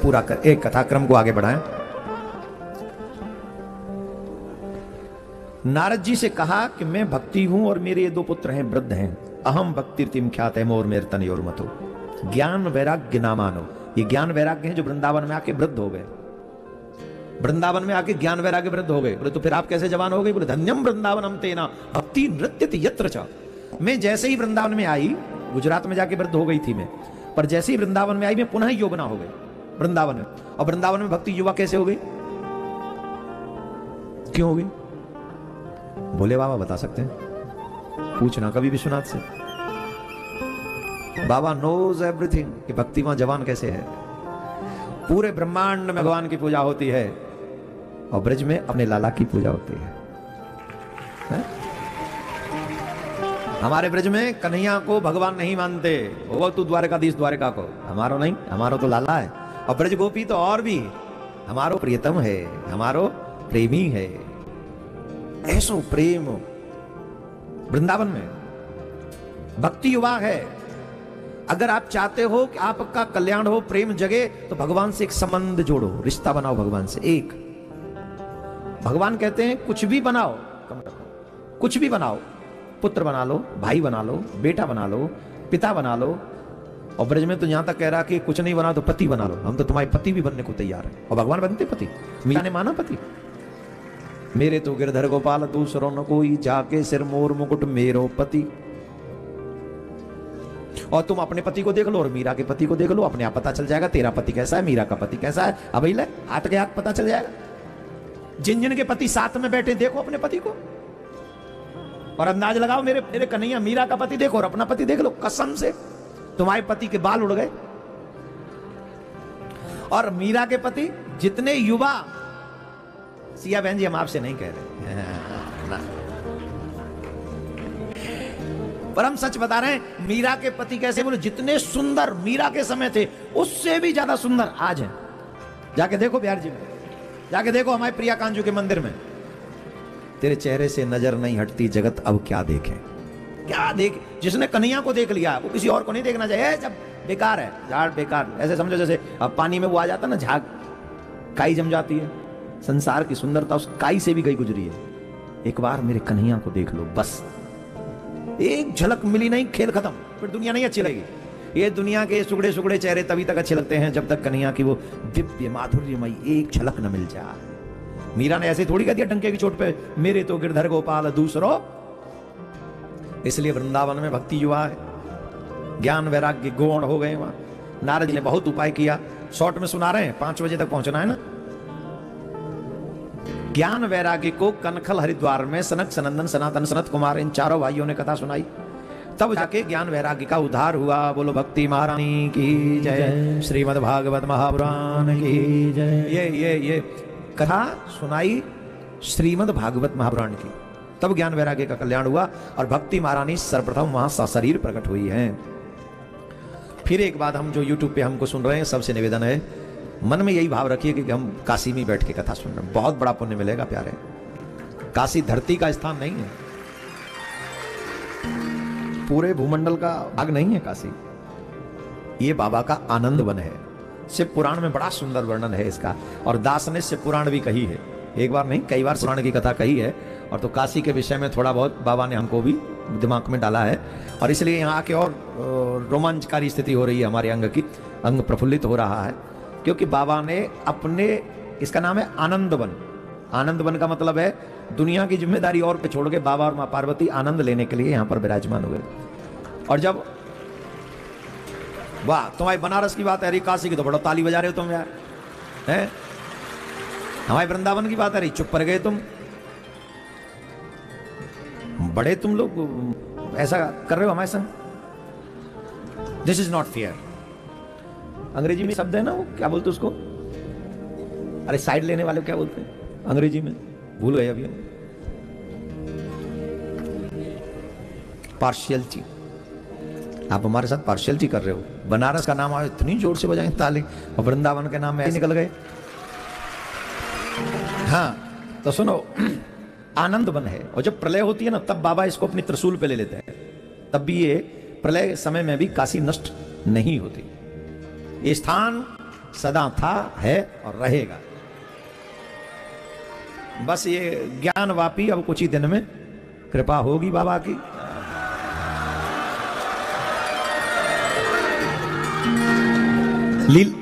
पूरा कर एक कथाक्रम को आगे बढ़ाएं। नारद जी से कहा कि मैं भक्ति हूं और मेरे ये दो पुत्र हैं, वृद्ध हैं। अहम भक्तिर्तिम ख्यात है मोर मेर तनयोर मतो, ज्ञान वैराग्य ना मानो। ये ज्ञान वैराग्य हैं जो वृंदावन में आके वृद्ध हो गए। वृंदावन में आके ज्ञान वैराग्य वृद्ध हो गए। बोले तो फिर आप कैसे जवान हो गए? बोले धन्यम वृंदावनम तेना भक्ति नृत्यति यत्र च। मैं जैसे ही वृंदावन में आई, गुजरात में जाके वृद्ध हो गई थी मैं, पर जैसे ही वृंदावन में आई मैं पुनः यौवना हो गई वृंदावन में। और वृंदावन में भक्ति युवा कैसे हो गई? क्यों हो गई? बोले बाबा बता सकते हैं, पूछना कभी विश्वनाथ से। बाबा नोज एवरीथिंग कि भक्ति वहां जवान कैसे है। पूरे ब्रह्मांड में भगवान की पूजा होती है और ब्रज में अपने लाला की पूजा होती है? हमारे ब्रज में कन्हैया को भगवान नहीं मानते, वो तू द्वारकाधीश द्वारका को, हमारो नहीं, हमारो तो लाला है। और ब्रज गोपी तो और भी हमारो प्रियतम है, हमारो प्रेमी है। ऐसो प्रेम वृंदावन में भक्ति युवा है। अगर आप चाहते हो कि आपका कल्याण हो, प्रेम जगे, तो भगवान से एक संबंध जोड़ो, रिश्ता बनाओ भगवान से। एक भगवान कहते हैं कुछ भी बनाओ, कुछ भी बनाओ, पुत्र बना लो, भाई बना लो, बेटा बना लो, पिता बना लो। और ब्रज में तो यहां तक कह रहा कि कुछ नहीं बना तो पति बना लो, हम तो तुम्हारे पति भी बनने को तैयार है। और भगवान बनते पति, मीरा ने माना पति। मेरे तो गिरधर गोपाल दूसरों न कोई, जाके सिर मोर मुकुट मेरो पति। और तुम अपने पति को देख लो और मीरा के पति को देख लो, अपने आप पता चल जाएगा तेरा पति कैसा है, मीरा का पति कैसा है। अब ले हाथ के हाथ पता चल जाएगा। जिन जिन के पति साथ में बैठे देखो अपने पति को और अंदाज लगाओ, मेरे कन्हैया मीरा का पति देखो और अपना पति देख लो। कसम से तुम्हारे पति के बाल उड़ गए। और मीरा के पति जितने युवा, सिया बहन जी हम आपसे नहीं कह रहे पर हम सच बता रहे हैं। मीरा के पति कैसे? बोले जितने सुंदर मीरा के समय थे उससे भी ज्यादा सुंदर आज हैं। जाके देखो बिहार जी में, जाके देखो हमारे प्रिया कांजू के मंदिर में। तेरे चेहरे से नजर नहीं हटती जगत अब क्या देखे, क्या देख। जिसने कन्हैया को देख लिया वो किसी और को नहीं देखना चाहिए। जब बेकार है, झाड़ बेकार। ऐसे समझो जैसे अब पानी में वो आ जाता ना, झाग काई जम जाती है। संसार की सुंदरता उस काई से भी गई गुजरी है। एक बार मेरे कन्हैया को देख लो, बस एक झलक मिली नहीं, खेल खत्म, फिर दुनिया नहीं अच्छी लगेगी। ये दुनिया के सुगड़े सुगड़े चेहरे तभी तक अच्छे लगते हैं जब तक कन्हैया की वो दिव्य माधुर्यमयी एक झलक न मिल जाए। मीरा ने ऐसे थोड़ी कह दिया डंके की चोट पे, मेरे तो गिरधर गोपाल दूसरो। इसलिए वृंदावन में भक्ति युवा है, ज्ञान वैराग्य गौण हो गए वहां। नारद जी ने बहुत उपाय किया, शॉर्ट में सुना रहे हैं, 5 बजे तक पहुंचना है ना। ज्ञान वैराग्य को कनखल हरिद्वार में सनक सनंदन सनातन सनत कुमार इन चारों भाइयों ने कथा सुनाई, तब जाके ज्ञान वैराग्य का उद्धार हुआ। बोलो भक्ति महारानी की जय, श्रीमद् भागवत महापुराण की जय। ये कथा सुनाई श्रीमद् भागवत महापुराण की, तब ज्ञान वैराग्य का कल्याण हुआ और भक्ति महारानी सर्वप्रथम वहां सशरीर प्रकट हुई है। फिर एक बात, हम जो यूट्यूब पे हमको सुन रहे हैं, सबसे निवेदन है मन में यही भाव रखिए कि हम काशी में बैठ के कथा सुन रहे हैं, बहुत बड़ा पुण्य मिलेगा प्यारे। काशी धरती का स्थान नहीं है, पूरे भूमंडल का भाग नहीं है काशी, ये बाबा का आनंद वन है। शिव पुराण में बड़ा सुंदर वर्णन है इसका, और दास ने शिव पुराण भी कही है, एक बार नहीं कई बार पुराण की कथा कही है। और तो काशी के विषय में थोड़ा बहुत बाबा ने हमको भी दिमाग में डाला है, और इसलिए यहाँ आके और रोमांचकारी स्थिति हो रही है, हमारे अंग की अंग प्रफुल्लित हो रहा है, क्योंकि बाबा ने अपने, इसका नाम है आनंद वन। आनंद वन का मतलब है दुनिया की जिम्मेदारी और पे छोड़ के बाबा और मां पार्वती आनंद लेने के लिए यहां पर विराजमान हुए। और जब वाह तुम्हारी बनारस की बात है रही, काशी की तो बड़ा ताली बजा रहे हो तुम यार, हैं? हमारे वृंदावन की बात है रही, चुप पर गए तुम, बड़े तुम लोग ऐसा कर रहे हो हमारे संग। This is not fair. अंग्रेजी में शब्द है ना वो, क्या बोलते उसको, अरे साइड लेने वाले क्या बोलते हैं अंग्रेजी में, भूल गए अभी। पार्शियलिटी, आप हमारे साथ पार्शियलिटी कर रहे हो। बनारस का नाम आया इतनी जोर से बजाएं ताली, और वृंदावन के नाम में ऐसे निकल गए। हाँ तो सुनो, आनंद वन है, और जब प्रलय होती है ना तब बाबा इसको अपनी त्रिशूल पे ले लेते हैं, तब भी ये प्रलय समय में भी काशी नष्ट नहीं होती। ये स्थान सदा था, है और रहेगा। बस ये ज्ञान वापी अब कुछ ही दिन में कृपा होगी बाबा की। लील